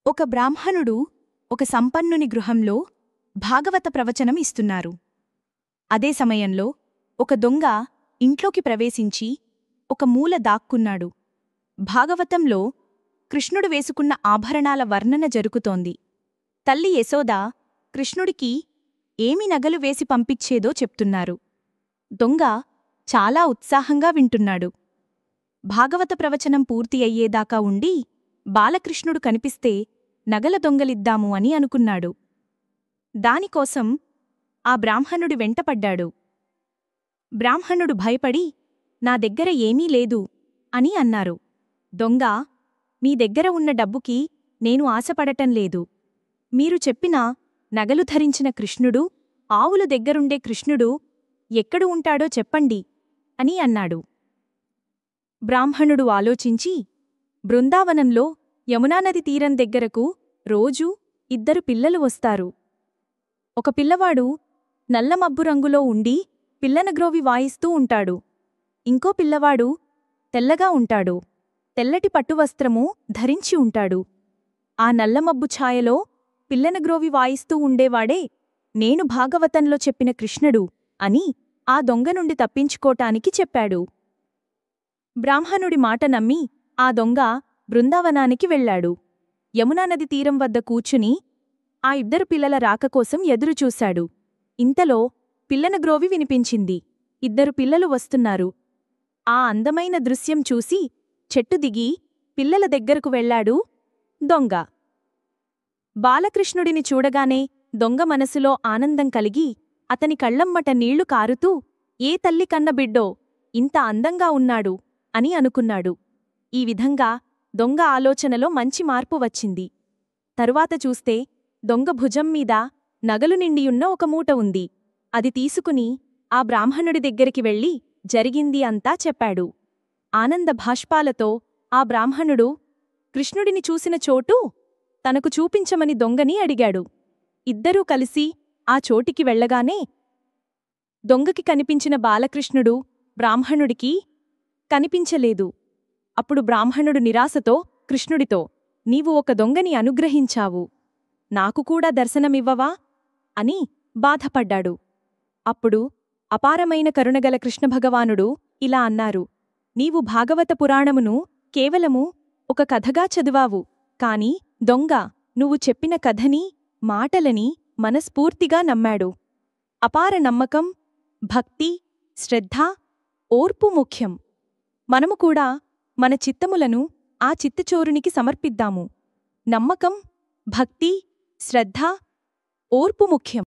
ఒక బ్రాహ్మణుడు ఒక సంపన్నుని గృహంలో భాగవత ప్రవచనం ఇస్తున్నారు. అదే సమయంలో ఒక దొంగ ఇంట్లోకి ప్రవేశించి ఒక మూల దాక్కున్నాడు. భాగవతంలో కృష్ణుడు వేసుకున్న ఆభరణాల వర్ణన జరుగుతోంది. తల్లి యశోద కృష్ణుడికి ఏమి నగలు వేసి పంపించేదో చెప్తున్నారు. దొంగ చాలా ఉత్సాహంగా వింటున్నాడు. భాగవత ప్రవచనం పూర్తి అయ్యేదాకా ఉండి బాలకృష్ణుడు కనిపిస్తే నగల దొంగలిద్దాము అని అనుకున్నాడు. దానికోసం ఆ బ్రాహ్మణుడి వెంటపడ్డాడు. బ్రాహ్మణుడు భయపడి నా దగ్గర ఏమీ లేదు అని అన్నారు. దొంగ, మీ దగ్గర ఉన్న డబ్బుకి నేను ఆశపడటం లేదు. మీరు చెప్పిన నగలు ధరించిన కృష్ణుడు, ఆవుల దగ్గరుండే కృష్ణుడు ఎక్కడు ఉంటాడో చెప్పండి అని అన్నాడు. బ్రాహ్మణుడు ఆలోచించి, బృందావనంలో యమునానది తీరం దగ్గరకు రోజూ 2 పిల్లలు వస్తారు. ఒక పిల్లవాడు నల్లమబ్బు రంగులో ఉండి పిల్లనగ్రోవి వాయిస్తూ ఉంటాడు. ఇంకో పిల్లవాడు తెల్లగా ఉంటాడు. తెల్లటి పట్టువస్త్రము ధరించి ఉంటాడు. ఆ నల్లమబ్బు ఛాయలో పిల్లనగ్రోవి వాయిస్తూ ఉండేవాడే నేను భాగవతంలో చెప్పిన కృష్ణుడు అని ఆ దొంగ నుండి తప్పించుకోటానికి చెప్పాడు. బ్రాహ్మణుడి మాట నమ్మి ఆ దొంగ బృందావనానికి వెళ్లాడు. యమునానది తీరం వద్ద కూర్చుని ఆ 2 పిల్లల రాకకోసం ఎదురుచూశాడు. ఇంతలో పిల్లనగ్రోవి వినిపించింది. 2 పిల్లలు వస్తున్నారు. ఆ అందమైన దృశ్యం చూసి చెట్టు దిగి పిల్లల దగ్గరకు వెళ్లాడు దొంగ. బాలకృష్ణుడిని చూడగానే దొంగ మనసులో ఆనందం కలిగి అతని కళ్లమ్మట నీళ్లు కారుతూ ఏ తల్లి కన్న బిడ్డో ఇంత అందంగా ఉన్నాడు అని అనుకున్నాడు. ఈ విధంగా దొంగ ఆలోచనలో మంచి మార్పు వచ్చింది. తరువాత చూస్తే దొంగ భుజం మీద నగలు నిండియున్న ఒక మూట ఉంది. అది తీసుకుని ఆ బ్రాహ్మణుడి దగ్గరికి వెళ్లి జరిగింది అంతా చెప్పాడు. ఆనంద భాష్పాలతో ఆ బ్రాహ్మణుడు కృష్ణుడిని చూసిన చోటు తనకు చూపించమని దొంగని అడిగాడు. ఇద్దరూ కలిసి ఆ చోటికి వెళ్లగానే దొంగకి కనిపించిన బాలకృష్ణుడు బ్రాహ్మణుడికి కనిపించలేదు. అప్పుడు బ్రాహ్మణుడు నిరాశతో కృష్ణుడితో, నీవు ఒక దొంగని అనుగ్రహించావు, నాకు కూడా దర్శనమివ్వవా అని బాధపడ్డాడు. అప్పుడు అపారమైన కరుణగల కృష్ణభగవానుడు ఇలా అన్నారు, నీవు భాగవత పురాణమును కేవలము ఒక కథగా చదివావు, కాని దొంగ నువ్వు చెప్పిన కథని, మాటలని మనస్ఫూర్తిగా నమ్మాడు. అపార నమ్మకం, భక్తి, శ్రద్ధ, ఓర్పు ముఖ్యం. మనము కూడా మన చిత్తములను ఆ చిత్తచోరునికి సమర్పిద్దాము. నమ్మకం, భక్తి, శ్రద్ధ, ఓర్పు ముఖ్యం.